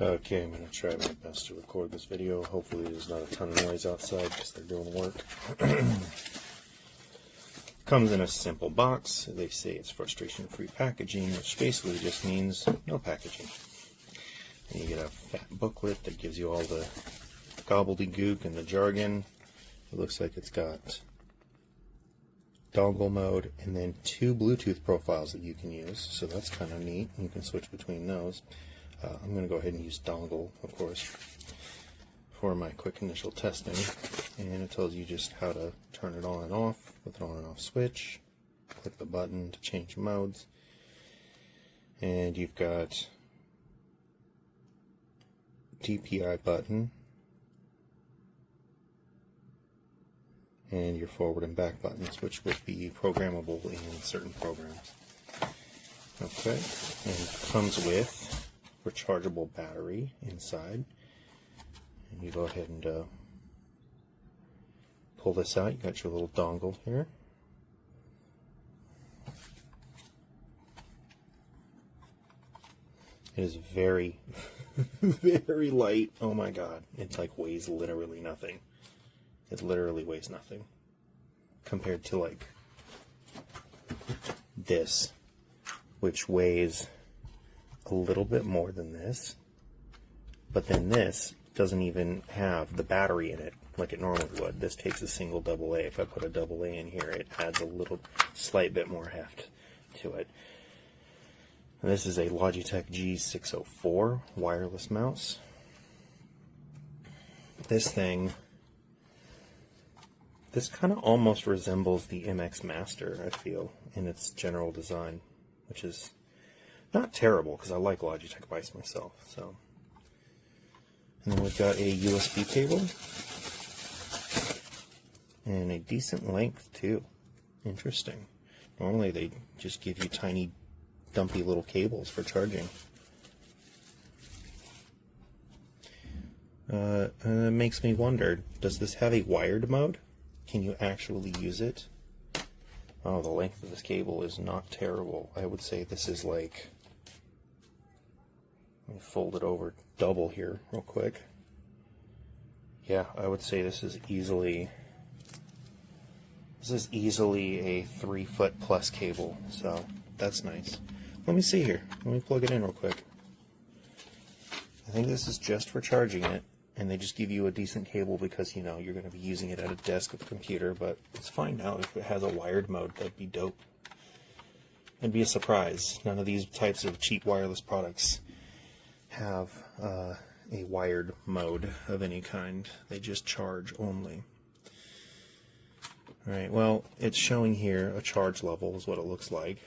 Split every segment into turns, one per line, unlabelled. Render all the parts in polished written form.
Okay, I'm going to try my best to record this video. Hopefully there's not a ton of noise outside because they're doing work. Comes in a simple box. They say it's frustration-free packaging, which basically just means no packaging. And you get a fat booklet that gives you all the gobbledygook and the jargon. It looks like it's got dongle mode and then 2 Bluetooth profiles that you can use, so that's kind of neat. You can switch between those. I'm going to go ahead and use dongle, of course, for my quick initial testing, and it tells you just how to turn it on and off with an on and off switch. Click the button to change modes, and you've got DPI button and your forward and back buttons, which would be programmable in certain programs. Okay, and it comes with rechargeable battery inside, and you go ahead and pull this out. You got your little dongle here. It is very very light. Oh my god, it like weighs literally nothing. It literally weighs nothing compared to like this, which weighs a little bit more than this, but then this doesn't even have the battery in it like it normally would. This takes a single AA. If I put a AA in here, it adds a little slight bit more heft to it. And this is a Logitech G604 wireless mouse. This kind of almost resembles the MX Master, I feel, in its general design, which is not terrible because I like Logitech mice myself. So, and then we've got a USB cable and a decent length too. Interesting. Normally they just give you tiny, dumpy little cables for charging. And it makes me wonder: does this have a wired mode? Can you actually use it? Oh, the length of this cable is not terrible. I would say this is like, let me fold it over double here real quick. Yeah, I would say this is easily a 3 foot plus cable, so that's nice. Let me see here. Let me plug it in real quick. I think this is just for charging it, and they just give you a decent cable because, you know, you're going to be using it at a desk with a computer, but let's find out if it has a wired mode. That'd be dope. It'd be a surprise. None of these types of cheap wireless products have a wired mode of any kind. They just charge only. Alright, well, it's showing here a charge level is what it looks like,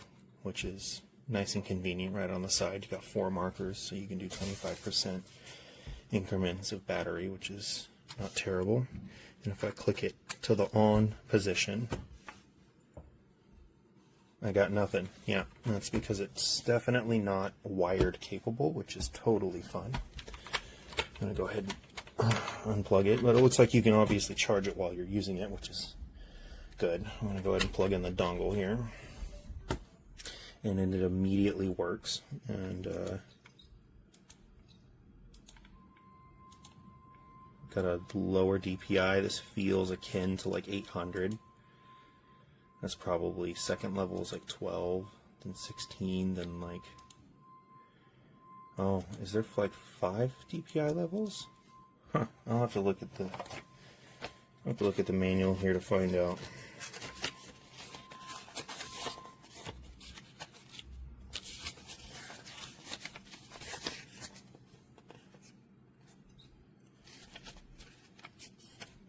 which is nice and convenient right on the side. You got 4 markers, so you can do 25% increments of battery, which is not terrible. And if I click it to the on position, I got nothing. Yeah, that's because it's definitely not wired capable, which is totally fine. I'm going to go ahead and unplug it, but it looks like you can obviously charge it while you're using it, which is good. I'm going to go ahead and plug in the dongle here, and then it immediately works. And got a lower DPI. This feels akin to like 800. That's probably second level is like 12, then 16, then like, oh, is there like 5 DPI levels? Huh. I'll have to look at the manual here to find out.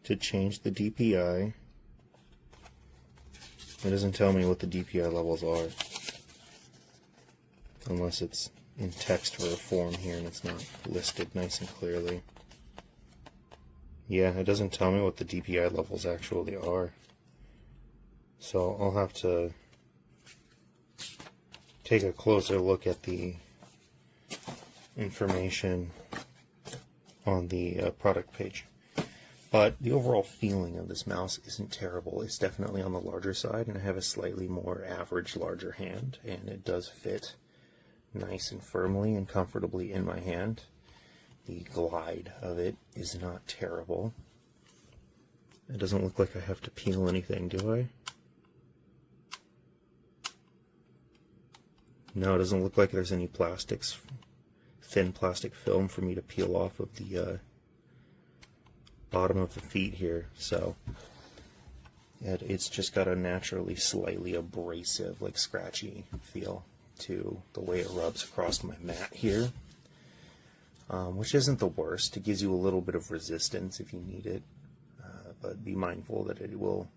To change the DPI, it doesn't tell me what the DPI levels are, unless it's in text or a form here and it's not listed nice and clearly. Yeah, it doesn't tell me what the DPI levels actually are, so I'll have to take a closer look at the information on the product page. But the overall feeling of this mouse isn't terrible. It's definitely on the larger side, and I have a slightly more average larger hand, and it does fit nice and firmly and comfortably in my hand. The glide of it is not terrible. It doesn't look like I have to peel anything, do I? No, it doesn't look like there's any plastics, thin plastic film for me to peel off of the bottom of the feet here. So it's just got a naturally slightly abrasive, like scratchy feel to the way it rubs across my mat here, which isn't the worst. It gives you a little bit of resistance if you need it, but be mindful that it'll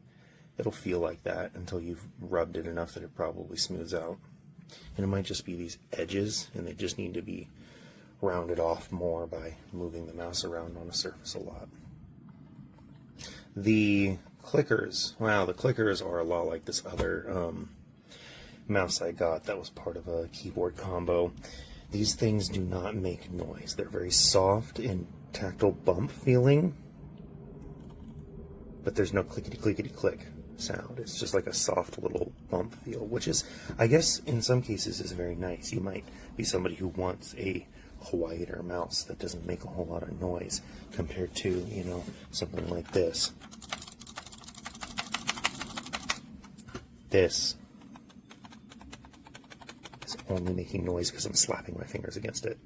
feel like that until you've rubbed it enough that it probably smooths out. And it might just be these edges, and they just need to be rounded off more by moving the mouse around on a surface a lot. The clickers, wow, the clickers are a lot like this other mouse I got that was part of a keyboard combo. These things do not make noise. They're very soft and tactile bump feeling, but there's no clickety-clickety-click sound. It's just like a soft little bump feel, which is, I guess, in some cases is very nice. You might be somebody who wants a quieter mouse that doesn't make a whole lot of noise compared to, you know, something like this. This is only making noise because I'm slapping my fingers against it.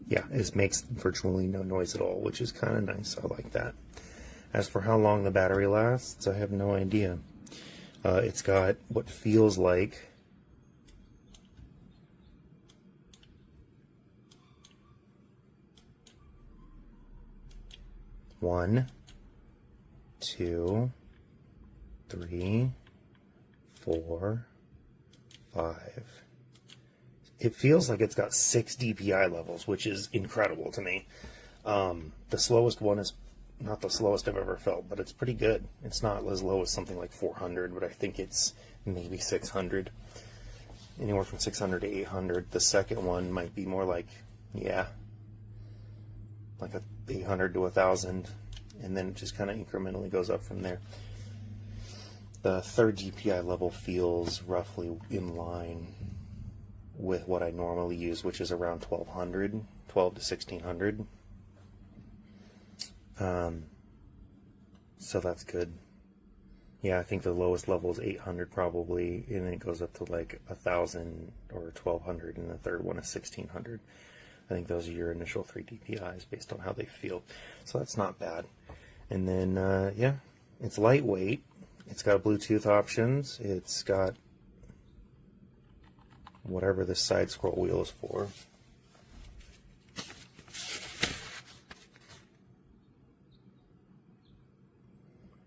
Yeah, it makes virtually no noise at all, which is kind of nice. I like that. As for how long the battery lasts, I have no idea. It's got what feels like one, 2, 3, 4, 5. It feels like it's got 6 DPI levels, which is incredible to me. The slowest one is not the slowest I've ever felt, but it's pretty good. It's not as low as something like 400, but I think it's maybe 600. Anywhere from 600 to 800. The second one might be more like, yeah, like a 800 to 1,000, and then it just kind of incrementally goes up from there. The third DPI level feels roughly in line with what I normally use, which is around 1200, 12 to 1600. So that's good. Yeah, I think the lowest level is 800 probably, and then it goes up to like 1,000 or 1,200, and the third one is 1,600. I think those are your initial 3 DPIs based on how they feel. So that's not bad. And then, yeah, it's lightweight. It's got Bluetooth options. It's got whatever this side scroll wheel is for.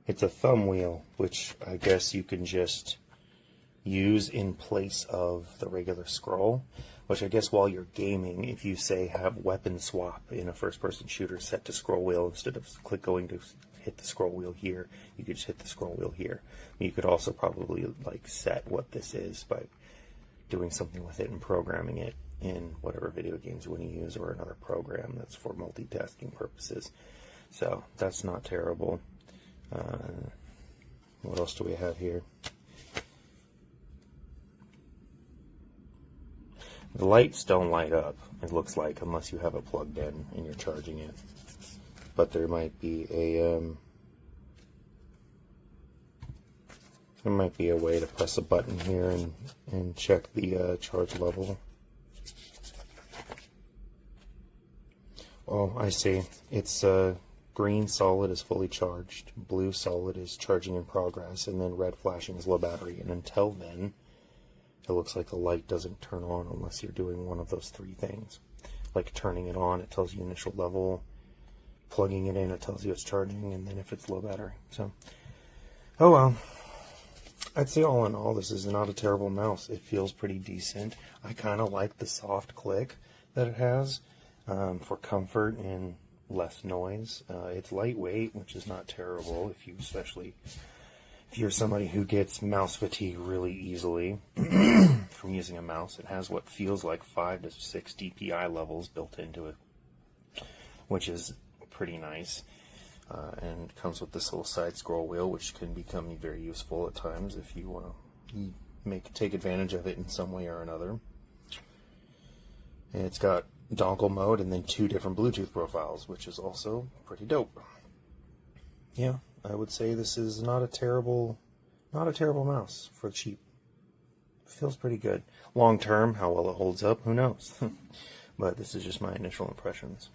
It's a thumb wheel, which I guess you can just use in place of the regular scroll, which I guess while you're gaming, if you say have weapon swap in a first-person shooter set to scroll wheel, instead of going to hit the scroll wheel here, you could just hit the scroll wheel here. You could also probably like set what this is by doing something with it and programming it in whatever video games you want to use, or another program that's for multitasking purposes. So that's not terrible. What else do we have here? The lights don't light up, it looks like, unless you have it plugged in and you're charging it. But there might be a way to press a button here and check the charge level. Oh, I see. It's green solid is fully charged, blue solid is charging in progress, and then red flashing is low battery. And until then, it looks like the light doesn't turn on unless you're doing one of those 3 things. Like turning it on, it tells you initial level. Plugging it in, it tells you it's charging, and then if it's low battery. So, oh well. I'd say all in all, this is not a terrible mouse. It feels pretty decent. I kind of like the soft click that it has for comfort and less noise. It's lightweight, which is not terrible, especially if you're somebody who gets mouse fatigue really easily from using a mouse. It has what feels like 5 to 6 DPI levels built into it, which is pretty nice. And comes with this little side scroll wheel, which can become very useful at times if you want to take advantage of it in some way or another. And it's got dongle mode and then 2 different Bluetooth profiles, which is also pretty dope. Yeah, I would say this is not a terrible mouse for cheap. Feels pretty good. Long term, how well it holds up, who knows? But this is just my initial impressions.